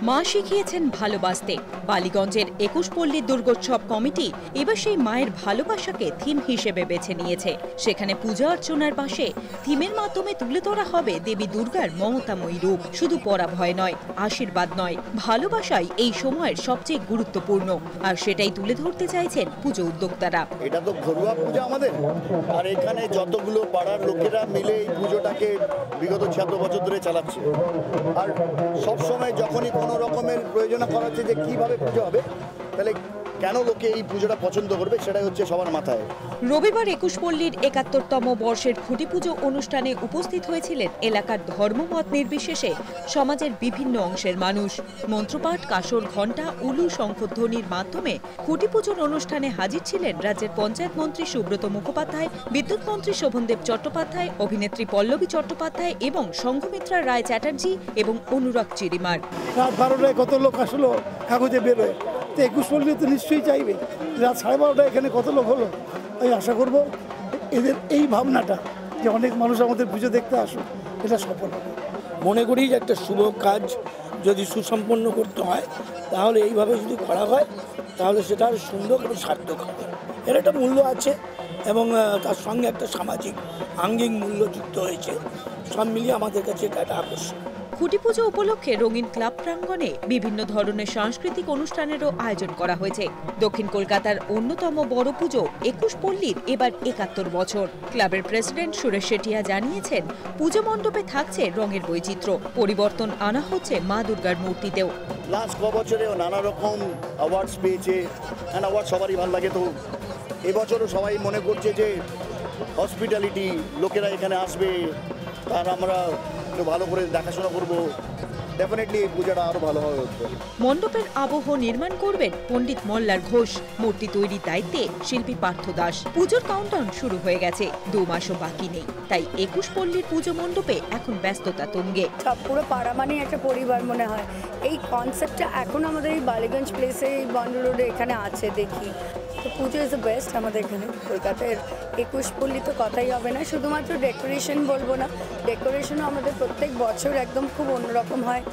মা শিখিয়েছেন ভালোবাসতে। বালিগঞ্জের ২১ পল্লী দুর্গোৎসব কমিটি এবার সেই মায়ের ভালোবাসাকে থিম হিসেবে বেছে নিয়েছে। সেখানে পূজা অর্চনার পাশে থিমের মাধ্যমে তুলে ধরা হবে দেবী দুর্গার মমতাময়ী রূপ। শুধু পরাভয় নয়, আশীর্বাদ নয়, ভালোবাসাই এই সময়ের সবচেয়ে গুরুত্বপূর্ণ। আর সেটাই তুলে ধরতে চাইছেন পুজো উদ্যোক্তারা। এটা তো ঘরোয়া পূজা আমাদের, আর এখানে যতগুলো পাড়ার লোকেরা মিলে এই পুজোটাকে বিগত ৭৬ বছর ধরে চালাচ্ছে। আর সবসময় যখনই কোনো রকমের প্রয়োজন করা হচ্ছে যে কিভাবে পুজো হবে, তাহলে কেন লোকে এই পুজোটা পছন্দ করবে, সেটাই হচ্ছে সবার মাথায়। রবিবার ২১ পল্লীর ৭১তম বর্ষের খুঁটি পুজো অনুষ্ঠানে উপস্থিত হয়েছিলেন এলাকার ধর্মমত নির্বিশেষে সমাজের বিভিন্ন অংশের মানুষ। মন্ত্রপাঠ, কাসর, ঘণ্টা, উলু, শঙ্খধ্বনির মাধ্যমে খুঁটি পুজোর অনুষ্ঠানে হাজির ছিলেন রাজ্যের পঞ্চায়েত মন্ত্রী সুব্রত মুখোপাধ্যায়, বিদ্যুৎ মন্ত্রী শোভনদেব চট্টোপাধ্যায়, অভিনেত্রী পল্লবী চট্টোপাধ্যায় এবং সংঘমিত্রা রায় চ্যাটার্জি এবং অনুরাগ চিরিমার। রাত ১২টায় কত লোক আসলো কাগজে বেরোয়, তো ২১ পল্লী তো নিশ্চয়ই চাইবে। রাত ১২:৩০ এখানে কত লোক হলো। আমি আশা করব এদের এই ভাবনাটা যে অনেক মানুষ আমাদের পুজো দেখতে আসুক, এটা সফল হবে। মনে করি যে একটা শুভ কাজ যদি সুসম্পন্ন করতে হয়, তাহলে এইভাবে যদি করা হয় তাহলে সেটা আরও সুন্দর এবং সার্থক হবে। এর একটা মূল্য আছে এবং তার সঙ্গে একটা সামাজিক আঙ্গিক মূল্য যুক্ত হয়েছে। সব মিলিয়ে আমাদের কাছে এটা একটা আকর্ষণ। খুঁটি পুজো উপলক্ষে রঙিন ক্লাব প্রাঙ্গণে বিভিন্ন ধরনের সাংস্কৃতিক অনুষ্ঠানেরও আয়োজন করা হয়েছে। দক্ষিণ কলকাতার অন্যতম বড় পুজো ২১ পল্লীর এবার ৭১ বছর। ক্লাবের প্রেসিডেন্ট সুরেশ শেঠিয়া জানিয়েছেন, পুজো মণ্ডপে থাকছে রঙের বৈচিত্র্য। পরিবর্তন আনা হচ্ছে মা দুর্গার মূর্তিতেও। লাস্ট ক বছরেও নানা রকম অ্যাওয়ার্ডস পেয়েছে, অ্যাওয়ার্ড সবারই ভালো লাগে। তো এবছরও সবাই মনে করছে যে হসপিটালিটি, লোকেরা এখানে আসবে, আর আমরা ভালো করে দেখাশোনা করবো। ডেফিনেটলি এই পূজাটা আরো ভালোভাবে হচ্ছে। মণ্ডপের আবহ নির্মাণ করবেন পণ্ডিত মল্লার ঘোষ। মূর্তি তৈরির দায়িত্বে শিল্পী পার্থ দাস। পুজোর কাউন্টডাউন শুরু হয়ে গেছে, ২ মাসও বাকি নেই। তাই ২১ পল্লীর পুজো মণ্ডপে এখন ব্যস্ততা তুঙ্গে। পুরো পাড়া মানে একটা পরিবার মনে হয়। এই কনসেপ্টটা এখন আমাদের এই বালিগঞ্জ প্লেসে, এই বন্ড রোডে এখানে আছে দেখি। তো পুজো ইজ দ্য বেস্ট আমাদের এখানে কলকাতার। ২১ পল্লী তো কথাই হবে না। শুধুমাত্র ডেকোরেশন বলবো না, ডেকোরেশনও আমাদের প্রত্যেক বছর একদম খুব অন্যরকম হয়।